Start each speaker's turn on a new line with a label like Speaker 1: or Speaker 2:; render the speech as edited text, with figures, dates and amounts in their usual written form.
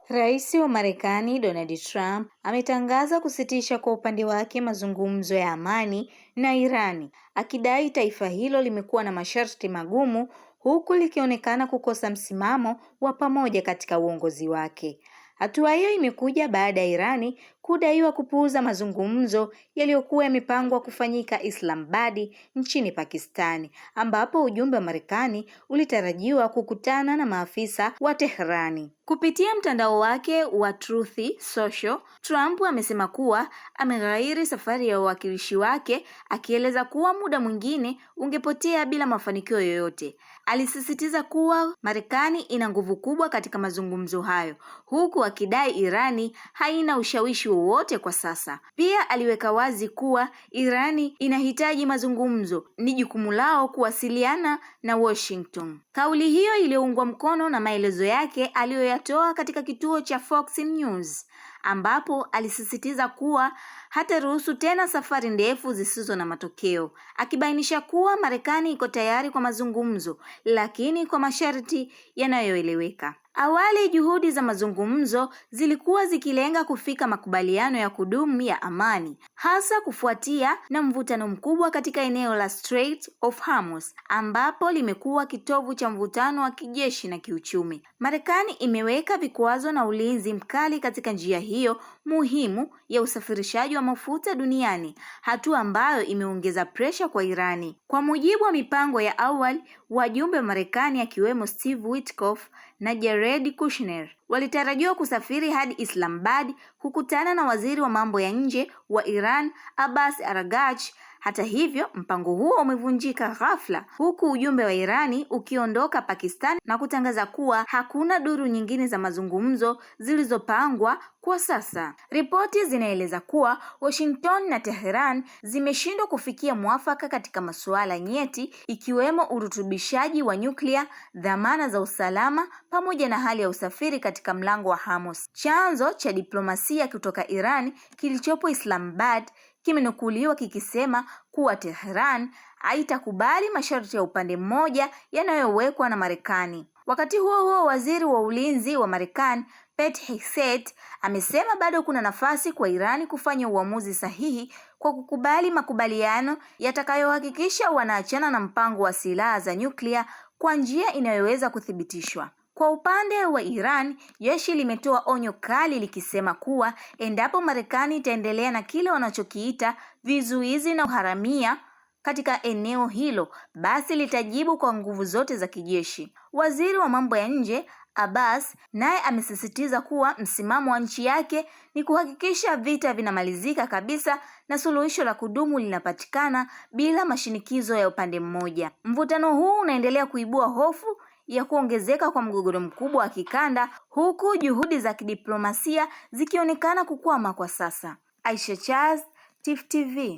Speaker 1: Rais wa Marekani Donald Trump ametangaza kusitisha kwa upande wake mazungumzo ya amani na Irani, akidai taifa hilo limekuwa na masharti magumu huku likionekana kukosa msimamo wa pamoja katika uongozi wake. Hatua hiyo imekuja baada ya Irani kudaiwa kupuuza mazungumzo yaliyokuwa yamepangwa kufanyika Islamabad nchini Pakistani, ambapo ujumbe wa Marekani ulitarajiwa kukutana na maafisa wa Teherani. Kupitia mtandao wake wa Truth Social, Trump amesema kuwa ameghairi safari ya uwakilishi wake, akieleza kuwa muda mwingine ungepotea bila mafanikio yoyote. Alisisitiza kuwa Marekani ina nguvu kubwa katika mazungumzo hayo, huku akidai Irani haina ushawishi wowote kwa sasa. Pia aliweka wazi kuwa Irani inahitaji mazungumzo, ni jukumu lao kuwasiliana na Washington. Kauli hiyo iliyoungwa mkono na maelezo yake aliyoyatoa katika kituo cha Fox News, ambapo alisisitiza kuwa hataruhusu tena safari ndefu zisizo na matokeo, akibainisha kuwa Marekani iko tayari kwa mazungumzo, lakini kwa masharti yanayoeleweka. Awali juhudi za mazungumzo zilikuwa zikilenga kufika makubaliano ya kudumu ya amani, hasa kufuatia na mvutano mkubwa katika eneo la Strait of Hormuz, ambapo limekuwa kitovu cha mvutano wa kijeshi na kiuchumi. Marekani imeweka vikwazo na ulinzi mkali katika njia hiyo muhimu ya usafirishaji wa mafuta duniani, hatua ambayo imeongeza presha kwa Irani. Kwa mujibu wa mipango ya awali, wajumbe wa Marekani akiwemo Steve Witkoff na Jared Kushner walitarajiwa kusafiri hadi Islamabad kukutana na waziri wa mambo ya nje wa Iran Abbas Araghchi. Hata hivyo, mpango huo umevunjika ghafla, huku ujumbe wa Irani ukiondoka Pakistan na kutangaza kuwa hakuna duru nyingine za mazungumzo zilizopangwa kwa sasa. Ripoti zinaeleza kuwa Washington na Tehran zimeshindwa kufikia mwafaka katika masuala nyeti, ikiwemo urutubishaji wa nyuklia, dhamana za usalama pamoja na hali ya usafiri katika mlango wa Hormuz. Chanzo cha diplomasia kutoka Iran kilichopo Islamabad kimenukuliwa kikisema kuwa Tehran haitakubali masharti ya upande mmoja yanayowekwa na Marekani. Wakati huo huo, waziri wa ulinzi wa Marekani Pete Hegseth amesema bado kuna nafasi kwa Irani kufanya uamuzi sahihi kwa kukubali makubaliano yatakayohakikisha wanaachana na mpango wa silaha za nyuklia kwa njia inayoweza kuthibitishwa. Kwa upande wa Iran, jeshi limetoa onyo kali likisema kuwa endapo Marekani itaendelea na kile wanachokiita vizuizi na uharamia katika eneo hilo, basi litajibu kwa nguvu zote za kijeshi. Waziri wa mambo ya nje Abbas naye amesisitiza kuwa msimamo wa nchi yake ni kuhakikisha vita vinamalizika kabisa na suluhisho la kudumu linapatikana bila mashinikizo ya upande mmoja. Mvutano huu unaendelea kuibua hofu ya kuongezeka kwa mgogoro mkubwa wa kikanda, huku juhudi za kidiplomasia zikionekana kukwama kwa sasa. Aisha Charles, Tifu TV.